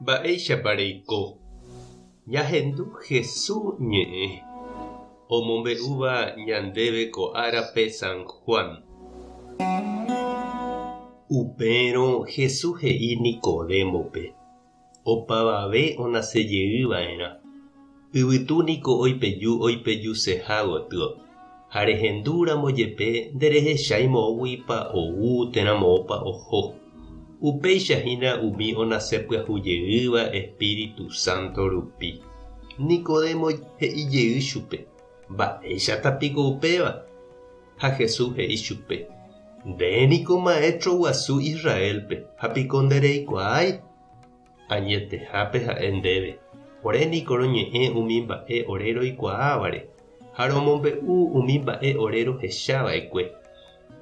Mba'éichapareiko ñahendu Jesús ñe'ẽ omombe'úva ñandéve ko árape San Juan. Upérõ Jesús he'i Nicodémope opavave onasejeýva'erã. Yvytúniko oipejuseha gotyo ha rehendúramo jepe nderehecháimo'õguipa ou térãmo'õpa oho. Upéichahína umi onasepyahújeýva Espíritu Santo rupi. Nicodemo he'ijey chupe: mba'éichatapiko upéva. Ha Jesús he'i chupe: ndéniko maestro guasu Israelpe, hapiko ndereikuaái. Añetehápe ha'e ndéve: oréniko roñe'ẽ umi mba'e ore roikuaávare ha romombe'u umi mba'e ore rohechava'ekue.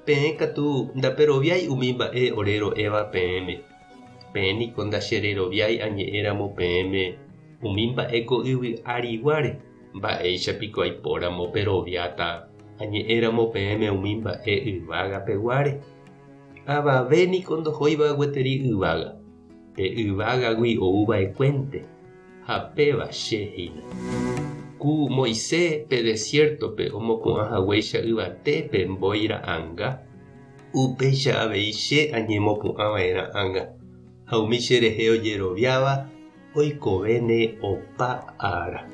Peẽ katu ndaperoviái umi mba'e ore ro'éva peẽme. Peẽniko ndachereroviái añe'ẽramo peẽme umi mba'éko yvy áriguáre. Mba'éichapiko aipóramo peroviáta añe'ẽramo peẽme umi mba'e yvágapeguáre. Avavéniko ndohóiva gueteri yvága. Pe yvágagui ouva'ekuénte ha pévachehína. Ku Moisés pe desiertope omopu'ãhaguéicha yvatépe mbo'ira'ãnga. Upéicha avei che añemopu'ãva'erã ãnga. Ha umi cherehe ojeroviáva oikovéne opa ára.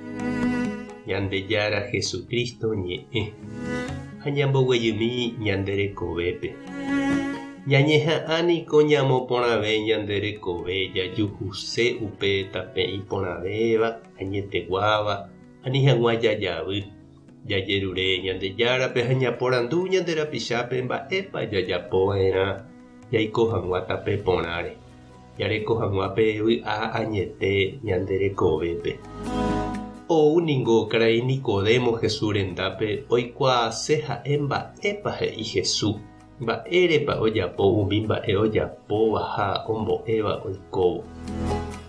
Ñandejára Jesucristo ñe'ẽ ha ñamboguejymi ñanderekovépe. Ñañeha'ãniko ñamoporãve ñanderekove jajuhuse upe tape iporãvéva añeteguáva ani hag̃ua jajavy jajerure Ñandejárape ha ñaporandu ñanderapichápe mba'épa jajapova'erã jaiko hag̃ua tape porãre jareko hag̃uápe vy'a añete ñanderekovépe. Ouningo karai Nicodemo Jesús rendápe oikuaase ha'e mba'épa he'i Jesús. Mba'érepa ojapo umi mba'e ojapóva ha ombo'éva oikóvo.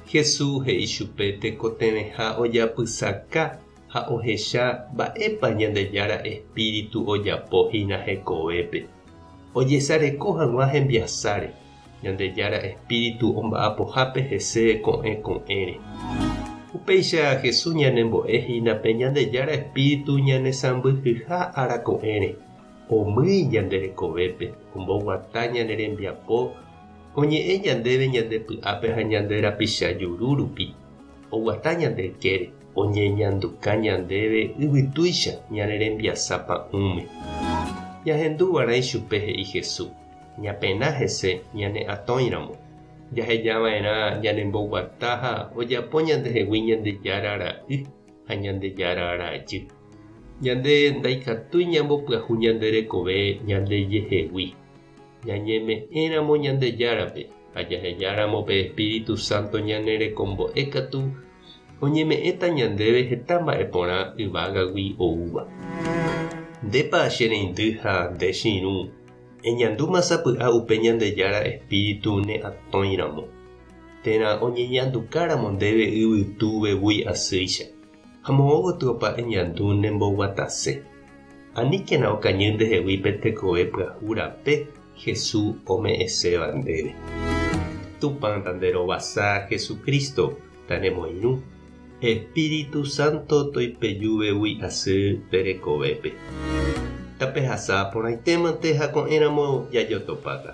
Jesús he'i chupe tekotevẽha ojapysaka ha ohecha mba'épa Ñandejára Espíritu ojapohína hekovépe. Ojesareko hag̃ua hembiasáre. Ñandejára Espíritu omba'apohápe hese ko'ẽre. Upéicha Jesús ñanembo'ehína pe Ñandejára Espíritu ñanesãmbyhyha arako'ẽre. Omýi ñanderekovépe, omboguata ñanerembiapo, oñe'ẽ ñandéve ñandepy'ápe ha ñanderapicha juru rupi. Oguata ñandekére, oñeñanduka ñandéve yvytúicha ñanerembiasápa ũme. Ñahendúvarãi chupe he'i Jesús: ñapena hese ñane atõiramo. Jahejava'erã ñanemboguata ha ojapo ñandehegui Ñandejára ra'y ha Ñandejára rajy. Ñande ndaikatúi ñambopyahu ñanderekove ñandejehegui. Ñañeme'ẽramo Ñandejárape ha jahejáramo-pe Espíritu Santo ñanerekombo'e katu oñeme'ẽta ñandéve heta mba'e porã yvágagui oúva. Ndépa chereindy ha ndechirũ eñandúmasapy'a upe Ñandejára Espíritu ne atõiramo. Térã oñeñandukáramo ndéve yvytúvegui asýicha. Ha moõgotýopa eñandu nemboguatase. Aníkena okañy ndehegui pe tekove pyahúrape Jesús ome'ẽséva ndéve. Tupãta nderovasa Jesucristo taremoirũ. Espíritu Santo toipejuvegui asy terekovépe. Tapehasa porãitémante ha ko'ẽramo jajotopáta.